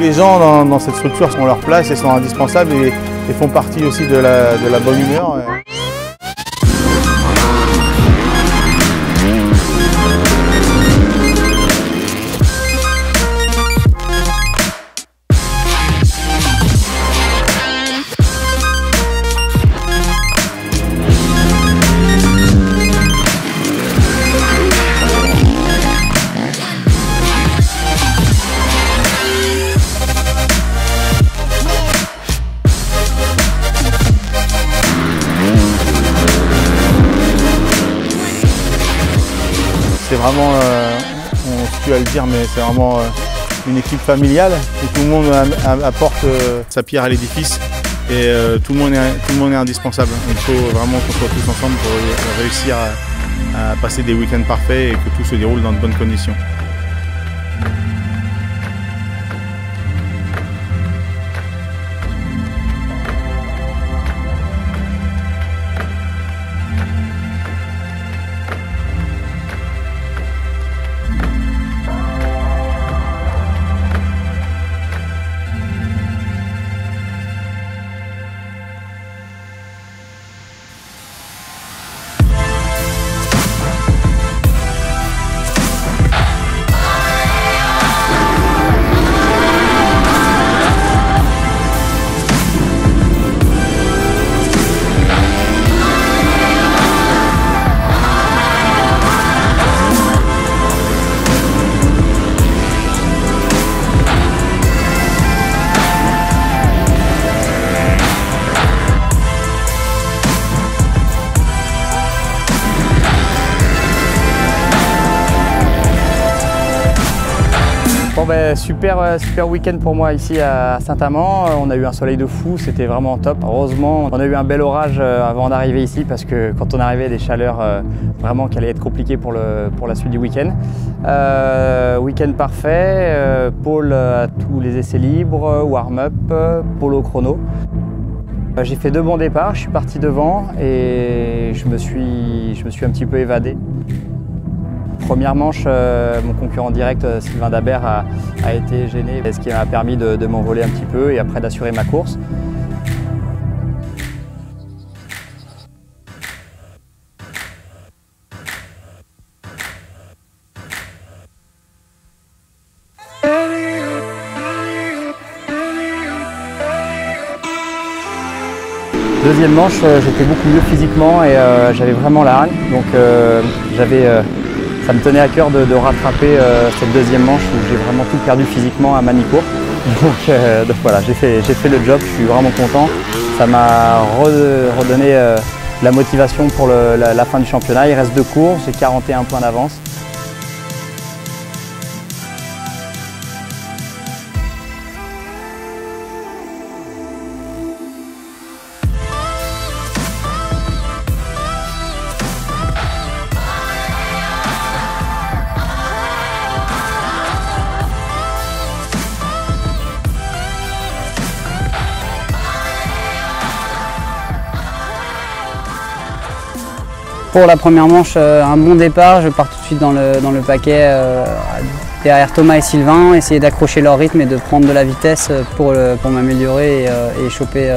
les gens dans cette structure ont leur place et sont indispensables et font partie aussi de la bonne humeur. C'est vraiment, on tue à le dire, mais c'est vraiment une équipe familiale où tout le monde apporte sa pierre à l'édifice et tout le monde est indispensable. Il faut vraiment qu'on soit tous ensemble pour réussir à passer des week-ends parfaits et que tout se déroule dans de bonnes conditions. Bon super week-end pour moi ici à Saint-Amand. On a eu un soleil de fou, c'était vraiment top. Heureusement, on a eu un bel orage avant d'arriver ici parce que quand on arrivait, des chaleurs vraiment qui allaient être compliquées pour la suite du week-end. Week-end parfait, pole à tous les essais libres, warm-up, pole au chrono. J'ai fait 2 bons départs, je suis parti devant et je me suis un petit peu évadé. Première manche, mon concurrent direct, Sylvain Dabert, a été gêné, ce qui m'a permis de m'envoler un petit peu et après d'assurer ma course. Deuxième manche, j'étais beaucoup mieux physiquement et j'avais vraiment la hargne, donc ça me tenait à cœur de rattraper cette deuxième manche où j'ai vraiment tout perdu physiquement à Manicourt. Donc voilà, j'ai fait le job, je suis vraiment content. Ça m'a redonné la motivation pour la fin du championnat. Il reste 2 courses, j'ai 41 points d'avance. Pour la première manche, un bon départ, je pars tout de suite dans le paquet derrière Thomas et Sylvain, essayer d'accrocher leur rythme et de prendre de la vitesse pour m'améliorer et choper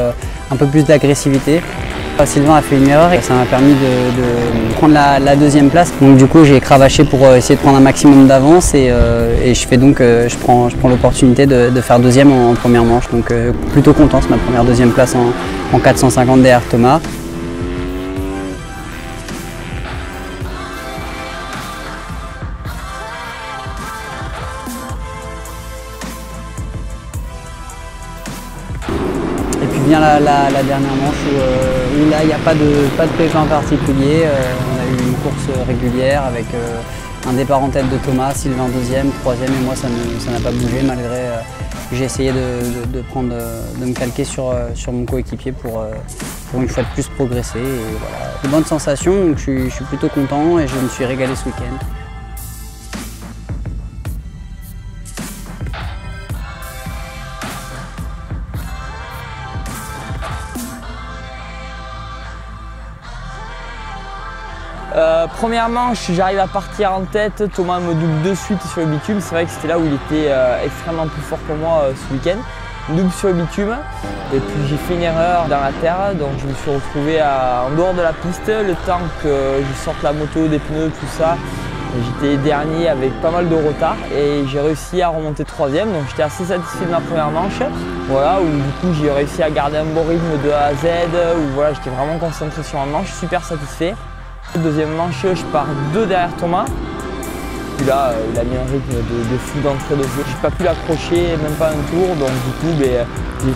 un peu plus d'agressivité. Sylvain a fait une erreur et ça m'a permis de prendre la deuxième place. Donc du coup j'ai cravaché pour essayer de prendre un maximum d'avance et je prends l'opportunité de faire deuxième en première manche. Donc plutôt content, c'est ma première deuxième place en 450 derrière Thomas. Et puis vient la dernière manche où là il n'y a pas de pépin particulier. On a eu une course régulière avec un départ en tête de Thomas, Sylvain deuxième, troisième et moi ça n'a pas bougé malgré que j'ai essayé de me calquer sur mon coéquipier pour une fois de plus progresser. Et voilà. De bonnes sensations, donc je suis plutôt content et je me suis régalé ce week-end. Première manche, j'arrive à partir en tête, Thomas me double de suite sur le bitume. C'est vrai que c'était là où il était extrêmement plus fort que moi ce week-end. Double sur le bitume et puis j'ai fait une erreur dans la terre, donc je me suis retrouvé en dehors de la piste. Le temps que je sorte la moto, des pneus, tout ça, j'étais dernier avec pas mal de retard et j'ai réussi à remonter troisième, donc j'étais assez satisfait de ma première manche. Voilà, où du coup j'ai réussi à garder un bon rythme de A à Z, où voilà, j'étais vraiment concentré sur un manche, super satisfait. Deuxième manche, je pars 2 derrière Thomas. Puis là, il a mis un rythme de fou d'entrée de jeu. J'ai pas pu l'accrocher, même pas un tour, donc du coup j'ai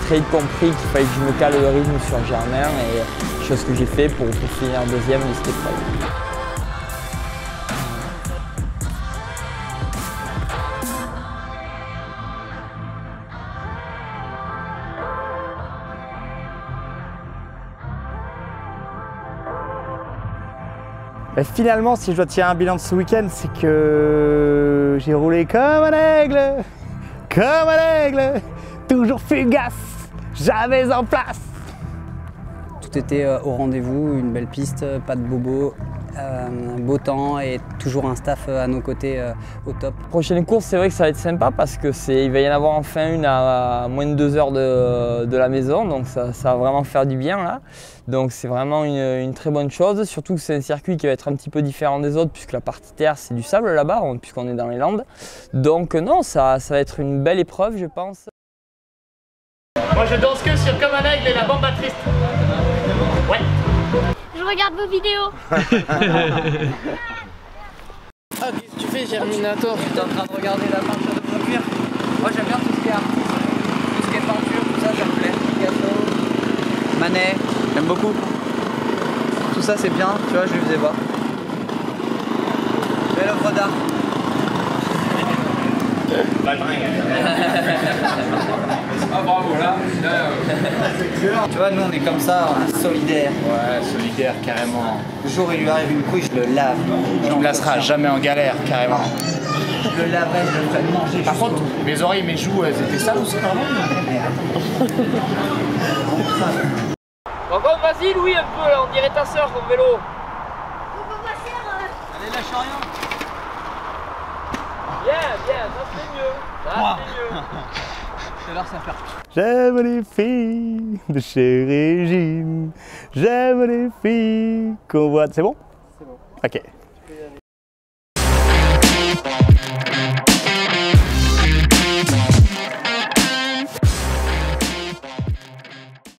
très vite compris qu'il fallait que je me cale le rythme sur Germain, et chose que j'ai fait pour finir deuxième de cette épreuve. Et finalement, si je dois tirer un bilan de ce week-end, c'est que j'ai roulé comme un aigle, toujours fugace, jamais en place. Tout était au rendez-vous, une belle piste, pas de bobos, beau temps et toujours un staff à nos côtés au top. Prochaine course, c'est vrai que ça va être sympa parce que il va y en avoir enfin une à moins de 2 heures de la maison, donc ça va vraiment faire du bien là. Donc c'est vraiment une très bonne chose, surtout que c'est un circuit qui va être un petit peu différent des autres puisque la partie terre c'est du sable là-bas, puisqu'on est dans les Landes. Donc non, ça va être une belle épreuve je pense. Moi je danse que sur Comme un aigle et la bande triste. Ouais. Je regarde vos vidéos. Ah, qu'est-ce que tu fais, Germinator? Tu es en train de regarder la peinture de mon cuir. Moi j'aime bien tout ce qui est artiste, tout ce qui est peinture, tout ça, ça me plaît. Picasso, Manet, j'aime beaucoup. Tout ça c'est bien, tu vois, je le faisais pas. Belle œuvre d'art. Ah bravo là. Tu vois, nous on est comme ça, solidaire. Ouais, solidaire, carrément. Le jour où il lui arrive une couille, je le lave. Tu me lasseras jamais en galère, carrément. Je le laverai, je le ferai manger. Par contre, mes oreilles, mes joues, elles étaient sales aussi, pardon. Par contre, vas-y Louis un peu là, on dirait ta soeur en vélo. Allez, lâche rien. Bien, ça c'est mieux. Ça c'est mieux. Tout à l'heure ça fait. J'aime les filles de chez Régine, j'aime les filles qu'on voit. C'est bon? C'est bon. Ok.